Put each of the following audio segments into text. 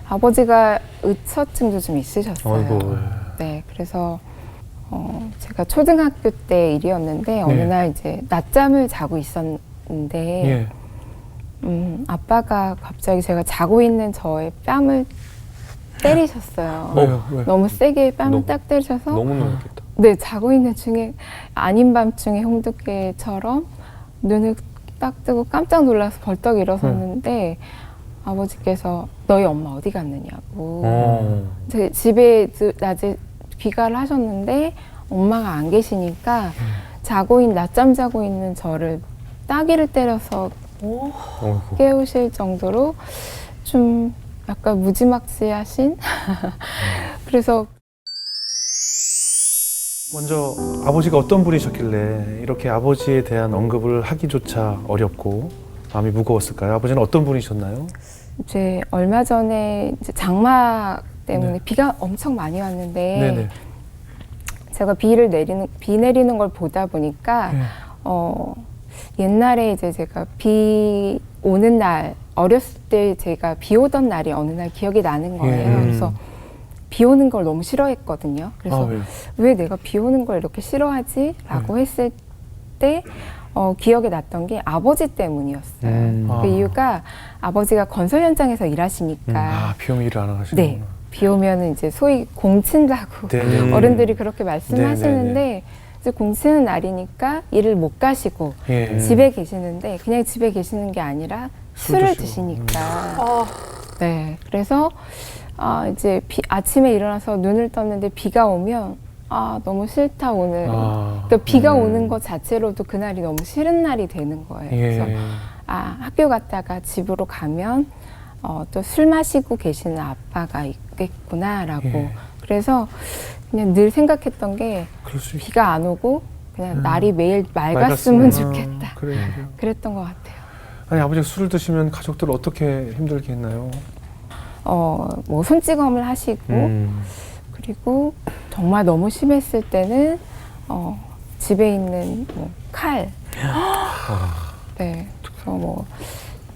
아버지가 의처증도 좀 있으셨어요. 아이고. 네, 그래서 제가 초등학교 때 일이었는데 어느 네. 날 이제 낮잠을 자고 있었는데 예. 아빠가 갑자기 제가 자고 있는 저의 뺨을 때리셨어요. 왜요? 왜? 너무 세게 뺨을 너무- 딱 때리셔서 너무 놀랐겠다. 네, 자고 있는 중에 아닌 밤중에 홍두깨처럼 눈을 딱 뜨고 깜짝 놀라서 벌떡 일어섰는데 아버지께서 너희 엄마 어디 갔느냐고 제 집에 낮에 귀가를 하셨는데 엄마가 안 계시니까 낮잠 자고 있는 저를 따귀를 때려서 어이구. 깨우실 정도로 좀 약간 무지막지하신 그래서 먼저 아버지가 어떤 분이셨길래 이렇게 아버지에 대한 언급을 하기조차 어렵고 마음이 무거웠을까요? 아버지는 어떤 분이셨나요? 이제 얼마 전에 이제 장마 때문에 네. 비가 엄청 많이 왔는데 네네. 제가 비 내리는 걸 보다 보니까 네. 옛날에 이제 제가 비 오는 날 어렸을 때 제가 비 오던 날이 어느 날 기억이 나는 거예요. 그래서 비 오는 걸 너무 싫어했거든요. 그래서 왜요? 왜 내가 비 오는 걸 이렇게 싫어하지? 라고 했을 때 기억에 났던 게 아버지 때문이었어요. 그 이유가 아버지가 건설 현장에서 일하시니까 비 오면 일을 안 하시는구나. 네, 비 오면 이제 소위 공친다고 네. 어른들이 그렇게 말씀하시는데 네네네. 이제 공치는 날이니까 일을 못 가시고 예. 집에 계시는데 그냥 집에 계시는 게 아니라 술을 드시고. 드시니까 네, 그래서 이제 아침에 일어나서 눈을 떴는데 비가 오면 너무 싫다 오늘. 그러니까 비가 오는 것 자체로도 그날이 너무 싫은 날이 되는 거예요. 예. 그래서 학교 갔다가 집으로 가면 또 술 마시고 계시는 아빠가 있겠구나라고. 예. 그래서 그냥 늘 생각했던 게 그럴 수 있... 비가 안 오고 그냥 날이 매일 맑았으면 좋겠다. 그래요. 그랬던 것 같아요. 아니 아버지가 술을 드시면 가족들 어떻게 힘들게 했나요? 뭐 손찌검을 하시고 그리고 정말 너무 심했을 때는 집에 있는 뭐 칼, 네, 그래서 뭐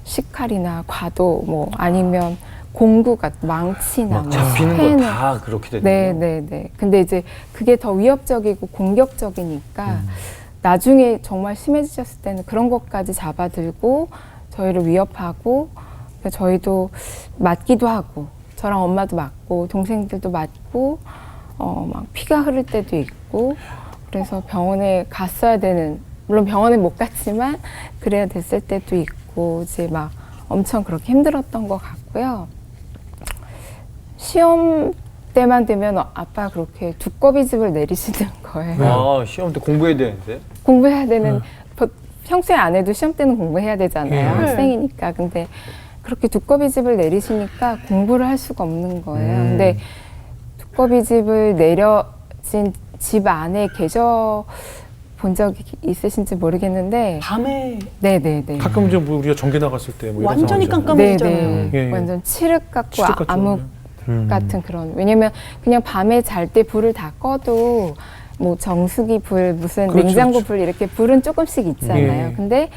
식칼이나 과도 뭐 아니면 공구가 망치나 뭐 잡히는 거 스패너. 다 그렇게 됐네요. 네. 근데 이제 그게 더 위협적이고 공격적이니까 나중에 정말 심해지셨을 때는 그런 것까지 잡아들고 저희를 위협하고 저희도 맞기도 하고 저랑 엄마도 맞고 동생들도 맞고 막 피가 흐를 때도 있고 그래서 병원에 갔어야 되는 물론 병원에 못 갔지만 그래야 됐을 때도 있고 이제 막 엄청 그렇게 힘들었던 것 같고요. 시험 때만 되면 아빠 그렇게 두꺼비집을 내리시는 거예요. 시험 때 공부해야 되는데. 공부해야 되는 평소에 안 해도 시험 때는 공부해야 되잖아요. 예. 학생이니까. 근데 그렇게 두꺼비집을 내리시니까 공부를 할 수가 없는 거예요. 근데 두꺼비집을 내려진 집 안에 계셔 본 적이 있으신지 모르겠는데 밤에 네네네. 가끔 이제 뭐 우리가 전기 나갔을 때 뭐 이런 완전히 상황이잖아요. 깜깜해지잖아요. 예. 완전 칠흑 같고 칠흑 같죠. 암흑 같은 그런 왜냐면 그냥 밤에 잘 때 불을 다 꺼도 뭐 정수기 불 무슨 그렇죠, 냉장고 그렇죠. 불 이렇게 불은 조금씩 있잖아요. 예. 근데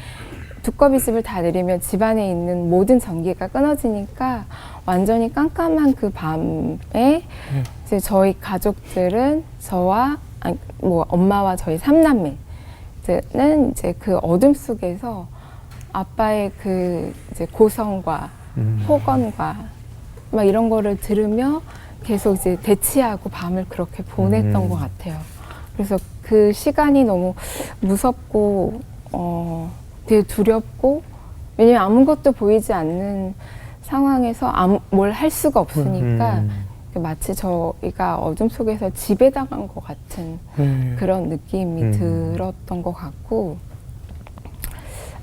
두꺼비집을 다 내리면 집안에 있는 모든 전기가 끊어지니까 완전히 깜깜한 그 밤에 이제 저희 가족들은 저와 뭐 엄마와 저희 삼남매는 이제 그 어둠 속에서 아빠의 그 이제 고성과 폭언과 막 이런 거를 들으며 계속 이제 대치하고 밤을 그렇게 보냈던 것 같아요. 그래서 그 시간이 너무 무섭고 되게 두렵고 왜냐면 아무것도 보이지 않는 상황에서 뭘 할 수가 없으니까 마치 저희가 어둠 속에서 지배당한 것 같은 그런 느낌이 들었던 것 같고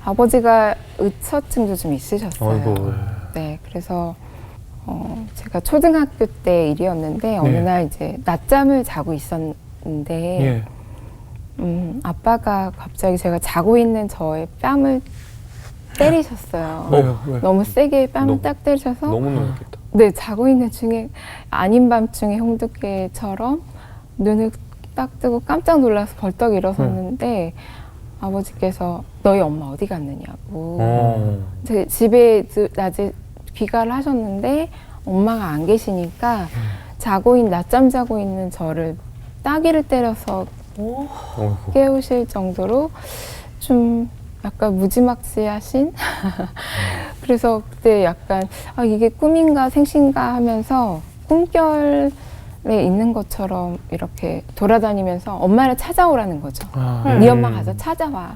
아버지가 의처증도 좀 있으셨어요. 아이고. 네, 그래서 제가 초등학교 때 일이었는데 어느 네. 날 이제 낮잠을 자고 있었는데 예. 아빠가 갑자기 제가 자고 있는 저의 뺨을 때리셨어요. 왜요? 왜? 너무 세게 뺨을 너무- 딱 때리셔서 너무 놀랐겠다. 네, 자고 있는 중에 아닌 밤중에 홍두깨처럼 눈을 딱 뜨고 깜짝 놀라서 벌떡 일어섰는데 아버지께서 너희 엄마 어디 갔느냐고 제 집에 낮에 귀가를 하셨는데 엄마가 안 계시니까 낮잠 자고 있는 저를 따귀를 때려서 어이구. 깨우실 정도로 좀 약간 무지막지하신 그래서 그때 약간 이게 꿈인가 생신가 하면서 꿈결에 있는 것처럼 이렇게 돌아다니면서 엄마를 찾아오라는 거죠. 네 엄마 가서 찾아와.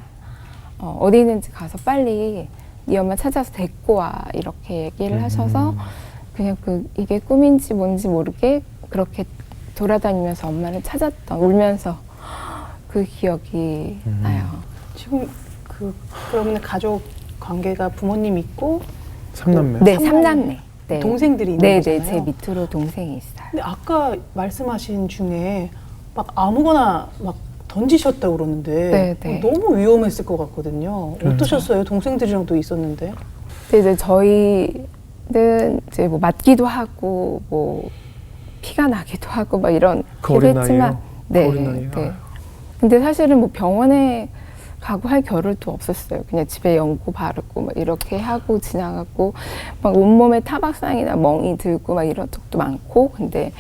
어디 있는지 가서 빨리 네 엄마 찾아서 데리고 와. 이렇게 얘기를 하셔서 그냥 이게 꿈인지 뭔지 모르게 그렇게 돌아다니면서 엄마를 찾았던, 울면서 그 기억이 나요. 지금 그러면 가족 관계가 부모님 있고 삼남매. 네, 삼남매. 네. 동생들이 있는 네, 거잖아요. 네, 제 밑으로 동생이 있어요. 근데 아까 말씀하신 중에 막 아무거나 막 던지셨다고 그러는데 네, 네. 너무 위험했을 것 같거든요. 어떠셨어요? 동생들이랑도 있었는데. 근데 이제 저희는 이제 뭐 맞기도 하고 뭐 피가 나기도 하고 막 이런 그 어린 했지만 나이에요? 그 어린 나이에? 네. 근데 사실은 뭐 병원에 가고 할 겨를도 없었어요. 그냥 집에 연고 바르고 막 이렇게 하고 지나가고 막 온몸에 타박상이나 멍이 들고 막 이런 적도 많고 근데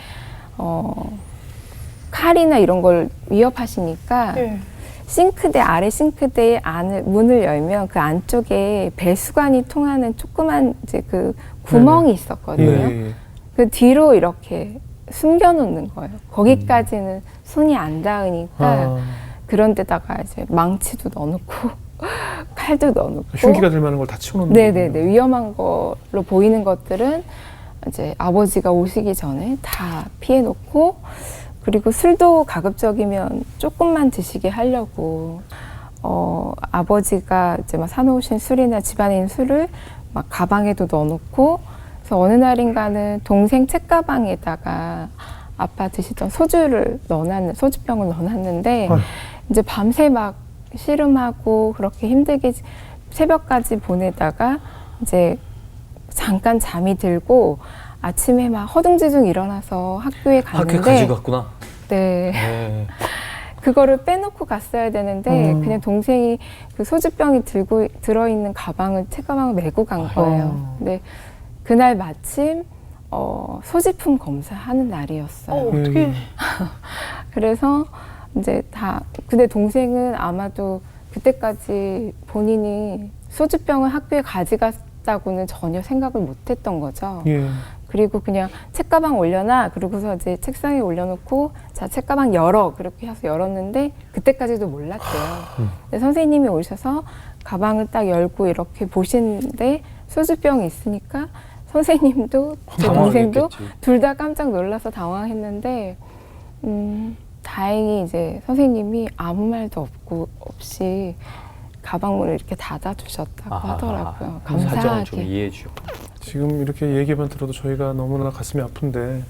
칼이나 이런 걸 위협하시니까 네. 싱크대 아래 싱크대의 문을 열면 그 안쪽에 배수관이 통하는 조그만 이제 그 구멍이 있었거든요. 예. 그 뒤로 이렇게 숨겨놓는 거예요. 거기까지는 손이 안 닿으니까 그런 데다가 이제 망치도 넣어놓고 칼도 넣어놓고 흉기가 될 만한 걸 다 치워놓는 네네네 거군요. 위험한 걸로 보이는 것들은 이제 아버지가 오시기 전에 다 피해놓고 그리고 술도 가급적이면 조금만 드시게 하려고 아버지가 이제 막 사놓으신 술이나 집안에 있는 술을 막 가방에도 넣어놓고 그래서 어느 날인가는 동생 책가방에다가 아빠 드시던 소주병을 넣어놨는데 아유. 이제 밤새 막 씨름하고 그렇게 힘들게 새벽까지 보내다가 이제 잠깐 잠이 들고 아침에 막 허둥지둥 일어나서 학교에 갔는데 학교 가지고 갔구나. 네. 네. 그거를 빼놓고 갔어야 되는데 그냥 동생이 그 소주병이 들어있는 책가방을 메고 간 거예요. 근데 그날 마침 소지품 검사하는 날이었어요. 어떻게 그래서 이제 근데 동생은 아마도 그때까지 본인이 소주병을 학교에 가져갔다고는 전혀 생각을 못 했던 거죠. 예. 그리고 그냥 책가방 올려놔. 그러고서 이제 책상에 올려놓고 자, 책가방 열어. 그렇게 해서 열었는데 그때까지도 몰랐대요. 근데 선생님이 오셔서 가방을 딱 열고 이렇게 보시는데 소주병이 있으니까 선생님도 제 동생도 당황했겠지. 둘 다 깜짝 놀라서 당황했는데 다행히 이제 선생님이 아무 말도 없이 가방문을 이렇게 닫아주셨다고 하더라고요. 사정을 좀 감사하게. 이해해 주고. 지금 이렇게 얘기만 들어도 저희가 너무나 가슴이 아픈데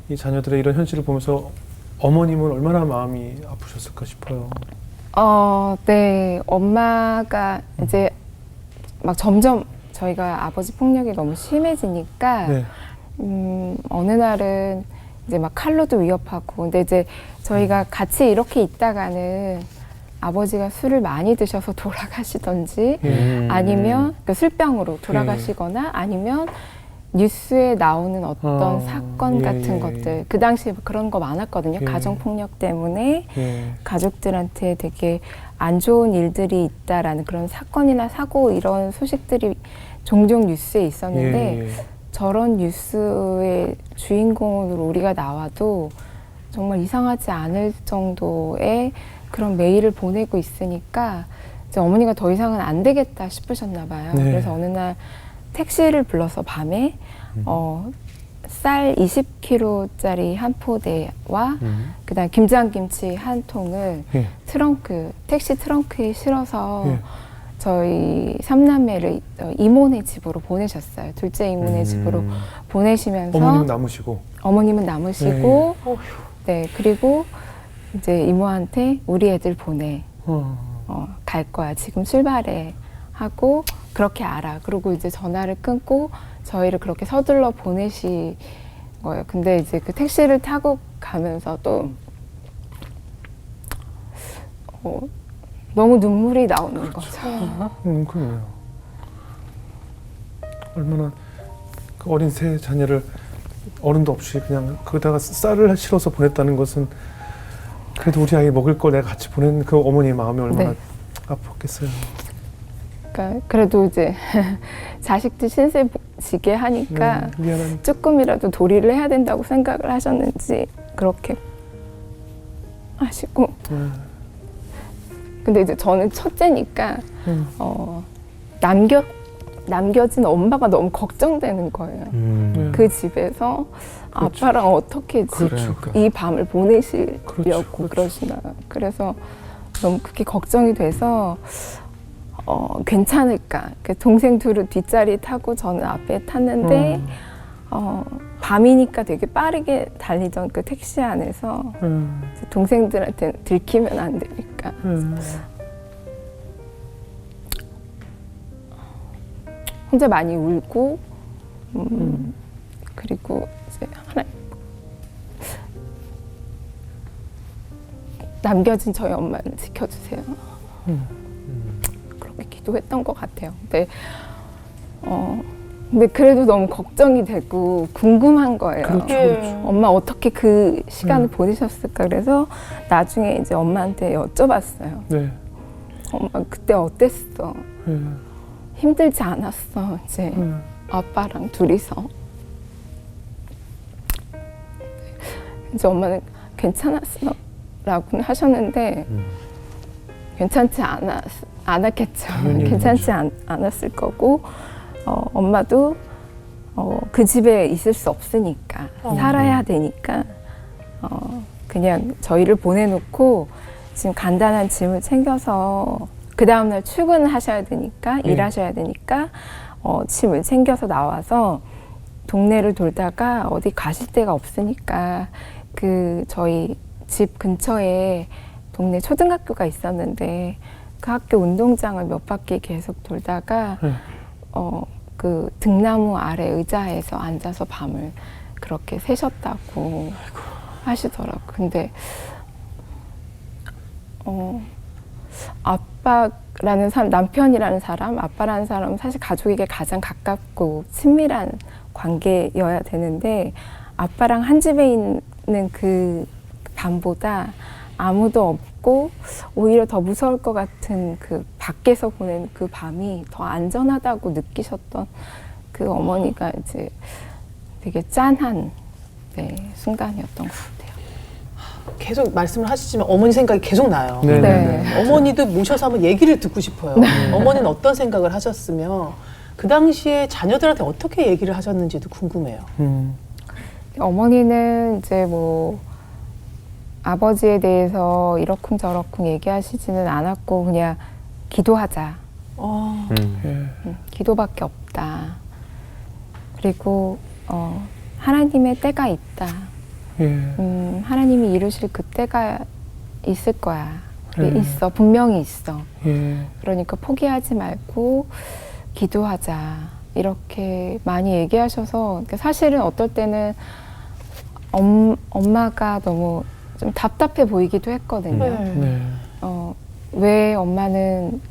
이 자녀들의 이런 현실을 보면서 어머님은 얼마나 마음이 아프셨을까 싶어요. 네. 엄마가 이제 막 점점 저희가 아버지 폭력이 너무 심해지니까 네. 어느 날은 이제 막 칼로도 위협하고 근데 이제 저희가 같이 이렇게 있다가는 아버지가 술을 많이 드셔서 돌아가시던지 아니면 그 술병으로 돌아가시거나 아니면 뉴스에 나오는 어떤 사건 같은 것들 그 당시에 그런 거 많았거든요. 예. 가정폭력 때문에 예. 가족들한테 되게 안 좋은 일들이 있다라는 그런 사건이나 사고 이런 소식들이 종종 뉴스에 있었는데 예. 저런 뉴스의 주인공으로 우리가 나와도 정말 이상하지 않을 정도의 그런 메일을 보내고 있으니까 이제 어머니가 더 이상은 안 되겠다 싶으셨나 봐요. 네. 그래서 어느 날 택시를 불러서 밤에 쌀 20kg짜리 한 포대와 그다음 김장김치 한 통을 예. 택시 트렁크에 실어서 예. 저희 삼남매를 이모네 집으로 보내셨어요. 둘째 이모네 집으로 보내시면서 어머님은 남으시고. 어머님은 남으시고 네 그리고 이제 이모한테 우리 애들 보내 갈 거야 지금 출발해 하고 그렇게 알아. 그리고 이제 전화를 끊고 저희를 그렇게 서둘러 보내신 거예요. 근데 이제 그 택시를 타고 가면서 또 너무 눈물이 나오는 거죠. 그래요. 얼마나 그 어린 세 자녀를 어른도 없이 그냥 거기다가 쌀을 실어서 보냈다는 것은 그래도 우리 아이 먹을 거 내가 같이 보낸 그 어머니의 마음이 얼마나 네. 아팠겠어요. 그러니까 그래도 이제 자식들 신세 지게 하니까 미안한. 조금이라도 도리를 해야 된다고 생각을 하셨는지 그렇게 하시고 근데 이제 저는 첫째니까 남겨진 엄마가 너무 걱정되는 거예요. 그 집에서 그렇죠. 아빠랑 어떻게 그렇죠. 이 밤을 보내시려고 그렇죠. 그러시나. 그래서 너무 그게 걱정이 돼서 괜찮을까. 그 동생 둘은 뒷자리 타고 저는 앞에 탔는데 밤이니까 되게 빠르게 달리던 그 택시 안에서 이제 동생들한테 들키면 안 되니까 혼자 많이 울고 그리고 이제 하나 남겨진 저희 엄마를 지켜주세요. 그렇게 기도했던 것 같아요. 근데 그래도 너무 걱정이 되고 궁금한 거예요. 그렇죠. 엄마 어떻게 그 시간을 보내셨을까? 그래서 나중에 이제 엄마한테 여쭤봤어요. 네. 엄마 그때 어땠어? 힘들지 않았어? 이제 아빠랑 둘이서. 이제 엄마는 괜찮았어? 라고는 하셨는데 괜찮지 않았겠죠. 당연히 괜찮지 않았을 거고 엄마도 그 집에 있을 수 없으니까 살아야 되니까 그냥 저희를 보내놓고 지금 간단한 짐을 챙겨서 그 다음날 출근을 하셔야 되니까 일하셔야 되니까 짐을 챙겨서 나와서 동네를 돌다가 어디 가실 데가 없으니까 그 저희 집 근처에 동네 초등학교가 있었는데 그 학교 운동장을 몇 바퀴 계속 돌다가 그 등나무 아래 의자에서 앉아서 밤을 그렇게 새셨다고 하시더라고요. 근데 아빠라는 사람, 남편이라는 사람, 아빠라는 사람은 사실 가족에게 가장 가깝고 친밀한 관계여야 되는데 아빠랑 한 집에 있는 그 밤보다 아무도 없고 오히려 더 무서울 것 같은 그 밖에서 보낸 그 밤이 더 안전하다고 느끼셨던 그 어머니가 이제 되게 짠한 순간이었던 것 같아요. 계속 말씀을 하시지만 어머니 생각이 계속 나요. 네. 어머니도 모셔서 한번 얘기를 듣고 싶어요. 어머니는 어떤 생각을 하셨으며 그 당시에 자녀들한테 어떻게 얘기를 하셨는지도 궁금해요. 어머니는 이제 뭐 아버지에 대해서 이러쿵저러쿵 얘기하시지는 않았고 그냥 기도하자. 기도밖에 없다. 그리고 하나님의 때가 있다. 하나님이 이루실 그 때가 있을 거야. 있어. 분명히 있어. 그러니까 포기하지 말고 기도하자. 이렇게 많이 얘기하셔서 사실은 어떨 때는 엄마가 너무 좀 답답해 보이기도 했거든요. 왜 엄마는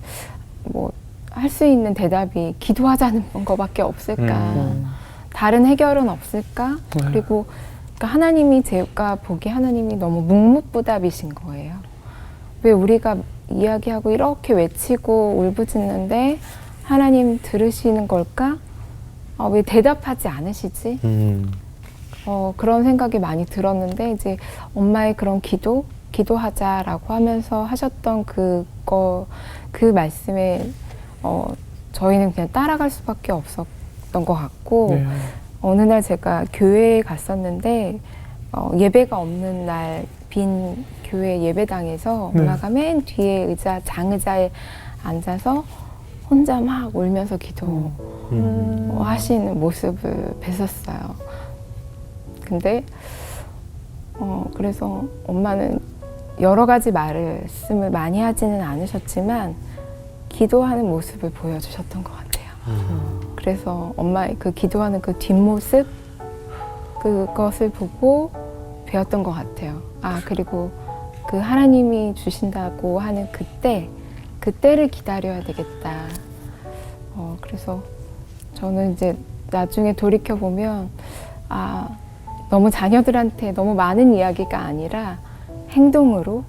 뭐 할 수 있는 대답이 기도하자는 거밖에 없을까? 다른 해결은 없을까? 그리고 그러니까 하나님이 제가 보기 하나님이 너무 묵묵부답이신 거예요. 왜 우리가 이야기하고 이렇게 외치고 울부짖는데 하나님 들으시는 걸까? 왜 대답하지 않으시지? 그런 생각이 많이 들었는데 이제 엄마의 그런 기도하자라고 하면서 하셨던 그 말씀에 저희는 그냥 따라갈 수밖에 없었던 것 같고 어느 날 제가 교회에 갔었는데 예배가 없는 날 빈 교회 예배당에서 엄마가 맨 뒤에 장의자에 앉아서 혼자 막 울면서 기도하시는 모습을 뵀었어요. 근데 그래서 엄마는 여러 가지 말씀을 많이 하지는 않으셨지만 기도하는 모습을 보여주셨던 것 같아요. 그래서 엄마의 그 기도하는 그 뒷모습 그것을 보고 배웠던 것 같아요. 그리고 그 하나님이 주신다고 하는 그때를 기다려야 되겠다. 그래서 저는 이제 나중에 돌이켜 보면 너무 자녀들한테 너무 많은 이야기가 아니라 행동으로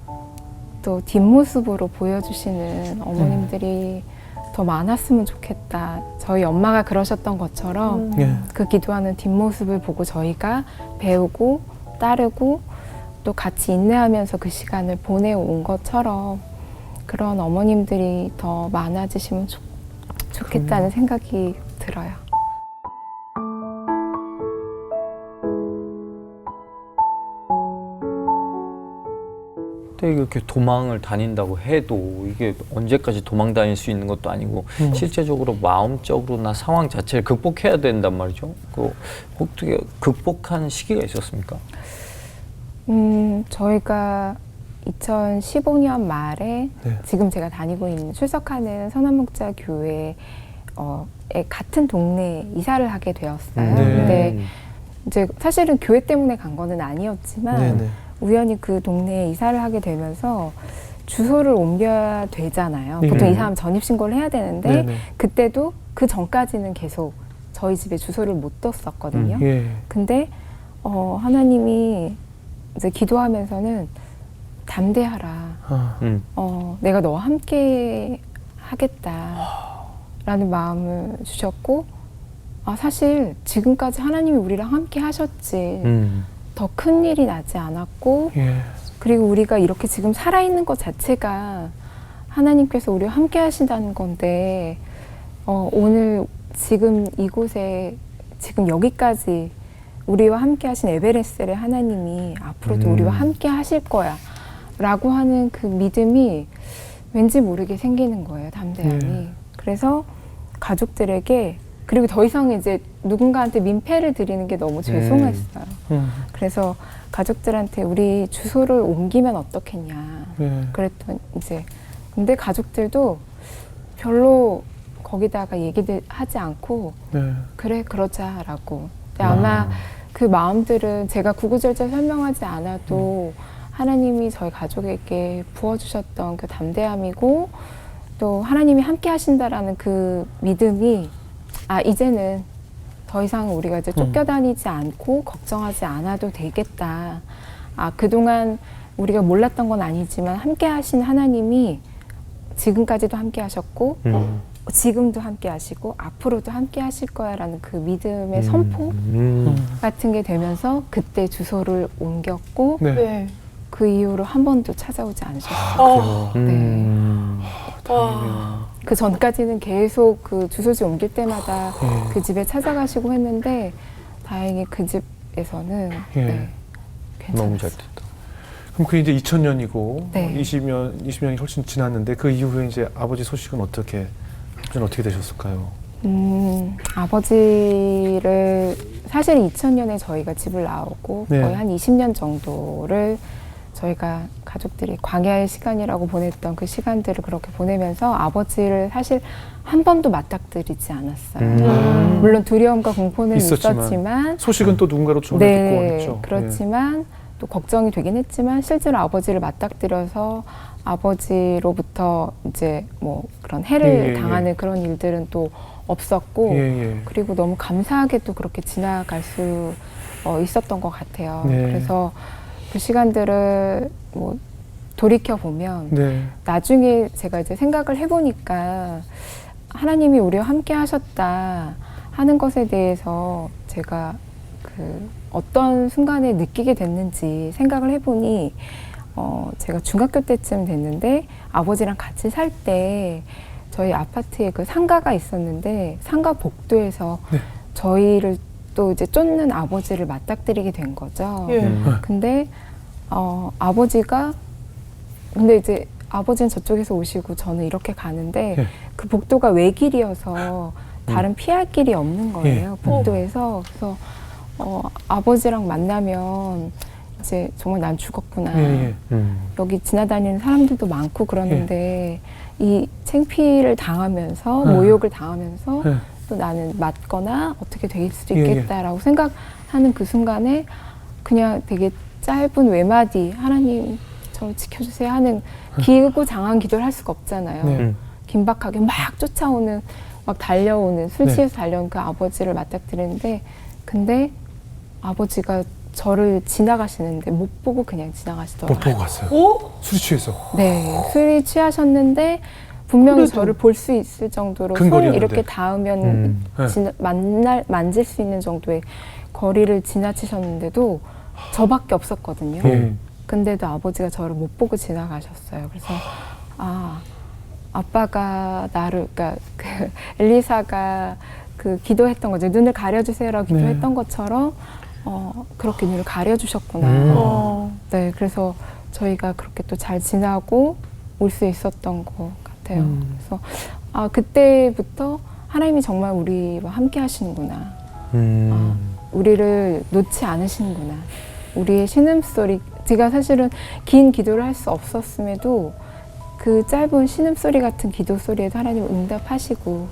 또 뒷모습으로 보여주시는 어머님들이 더 많았으면 좋겠다. 저희 엄마가 그러셨던 것처럼 예. 그 기도하는 뒷모습을 보고 저희가 배우고 따르고 또 같이 인내하면서 그 시간을 보내온 것처럼 그런 어머님들이 더 많아지시면 좋겠다는 생각이 들어요. 근데 이렇게 도망을 다닌다고 해도 이게 언제까지 도망 다닐 수 있는 것도 아니고 실제적으로 마음적으로나 상황 자체를 극복해야 된단 말이죠. 그 어떻게 극복한 시기가 있었습니까? 저희가 2015년 말에 네. 지금 제가 다니고 있는 출석하는 선한목자교회에 같은 동네에 이사를 하게 되었어요. 네. 근데 이제 사실은 교회 때문에 간 거는 아니었지만 네네. 우연히 그 동네에 이사를 하게 되면서 주소를 옮겨야 되잖아요. 보통 이사하면 전입신고를 해야 되는데 네네. 그때도 그 전까지는 계속 저희 집에 주소를 못 뒀었거든요. 예. 근데 하나님이 이제 기도하면서는 담대하라. 내가 너와 함께 하겠다라는 마음을 주셨고 사실 지금까지 하나님이 우리랑 함께 하셨지 더 큰 일이 나지 않았고 예. 그리고 우리가 이렇게 지금 살아있는 것 자체가 하나님께서 우리와 함께 하신다는 건데 오늘 지금 이곳에 지금 여기까지 우리와 함께 하신 에베레스트의 하나님이 앞으로도 우리와 함께 하실 거야 라고 하는 그 믿음이 왠지 모르게 생기는 거예요. 담대함이. 그래서 가족들에게 그리고 더 이상 이제 누군가한테 민폐를 드리는 게 너무 죄송했어요. 그래서 가족들한테 우리 주소를 옮기면 어떻겠냐. 예. 그랬더니 이제 근데 가족들도 별로 거기다가 얘기를 하지 않고 네. 그래 그러자라고. 근데 아마 그 마음들은 제가 구구절절 설명하지 않아도 하나님이 저희 가족에게 부어주셨던 그 담대함이고 또 하나님이 함께 하신다라는 그 믿음이 이제는 더 이상 우리가 이제 쫓겨다니지 않고 걱정하지 않아도 되겠다. 그동안 우리가 몰랐던 건 아니지만 함께 하신 하나님이 지금까지도 함께 하셨고 지금도 함께 하시고 앞으로도 함께 하실 거야라는 그 믿음의 선포 같은 게 되면서 그때 주소를 옮겼고 네. 네. 그 이후로 한 번도 찾아오지 않으셨어요. 네. 그 전까지는 계속 그 주소지 옮길 때마다 그 집에 찾아가시고 했는데 다행히 그 집에서는 예. 괜찮았어요. 너무 잘 됐다. 그럼 그게 이제 2000년이고 네. 20년이 훨씬 지났는데 그 이후에 이제 아버지 소식은 어떻게 되셨을까요? 아버지를 사실 2000년에 저희가 집을 나오고 네. 거의 한 20년 정도를 저희가 가족들이 광야의 시간이라고 보냈던 그 시간들을 그렇게 보내면서 아버지를 사실 한 번도 맞닥뜨리지 않았어요. 물론 두려움과 공포는 있었지만 소식은 또 누군가로 전해 듣고 했죠. 그렇지만 또 걱정이 되긴 했지만 실제로 아버지를 맞닥뜨려서 아버지로부터 이제 뭐 그런 해를 당하는 그런 일들은 또 없었고 그리고 너무 감사하게 또 그렇게 지나갈 수 있었던 것 같아요. 그래서 그 시간들을 뭐 돌이켜 보면 나중에 제가 이제 생각을 해보니까 하나님이 우리와 함께 하셨다 하는 것에 대해서 제가 그 어떤 순간에 느끼게 됐는지 생각을 해보니 제가 중학교 때쯤 됐는데 아버지랑 같이 살 때 저희 아파트에 그 상가가 있었는데 상가 복도에서 저희를 또 이제 쫓는 아버지를 맞닥뜨리게 된 거죠. 근데 근데 이제 아버지는 저쪽에서 오시고 저는 이렇게 가는데 그 복도가 외길이어서 다른 피할 길이 없는 거예요. 복도에서. 그래서 아버지랑 만나면 이제 정말 난 죽었구나. 여기 지나다니는 사람들도 많고 그러는데 이 창피를 당하면서 모욕을 당하면서 또 나는 맞거나 어떻게 될 수도 있겠다라고 생각하는 그 순간에 그냥 되게 짧은 외마디 하나님 저를 지켜주세요 하는 길고 장한 기도를 할 수가 없잖아요. 긴박하게 막 쫓아오는 막 달려오는 술 취해서 달려온 그 아버지를 맞닥뜨리는데 근데 아버지가 저를 지나가시는데 못 보고 그냥 못 지나가시더라고요. 보고 갔어요. 오? 술이 취해서. 네, 술이 취하셨는데 분명히 그래도. 저를 볼 수 있을 정도로 근 손 거리였는데. 이렇게 닿으면 네. 만질 수 있는 정도의 거리를 지나치셨는데도 저밖에 없었거든요. 근데도 아버지가 저를 못 보고 지나가셨어요. 그래서 아빠가 나를 그러니까 그 엘리사가 그 기도했던 거죠. 눈을 가려주세요라고 기도했던 것처럼 그렇게 눈을 가려주셨구나. 네, 그래서 저희가 그렇게 또 잘 지나고 올 수 있었던 것 같아요. 그래서 그때부터 하나님이 정말 우리와 함께 하시는구나. 우리를 놓지 않으시는구나. 우리의 신음소리, 제가 사실은 긴 기도를 할 수 없었음에도 그 짧은 신음소리 같은 기도 소리에도 하나님 응답하시고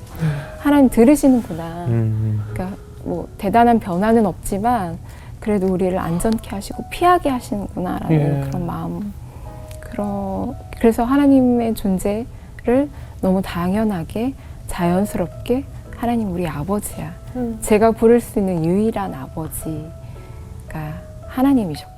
하나님 들으시는구나. 그러니까 뭐 대단한 변화는 없지만 그래도 우리를 안전케 하시고 피하게 하시는구나라는 그런 마음. 그래서 하나님의 존재를 너무 당연하게 자연스럽게 하나님 우리 아버지야. 제가 부를 수 있는 유일한 아버지가 하나님이셨구나.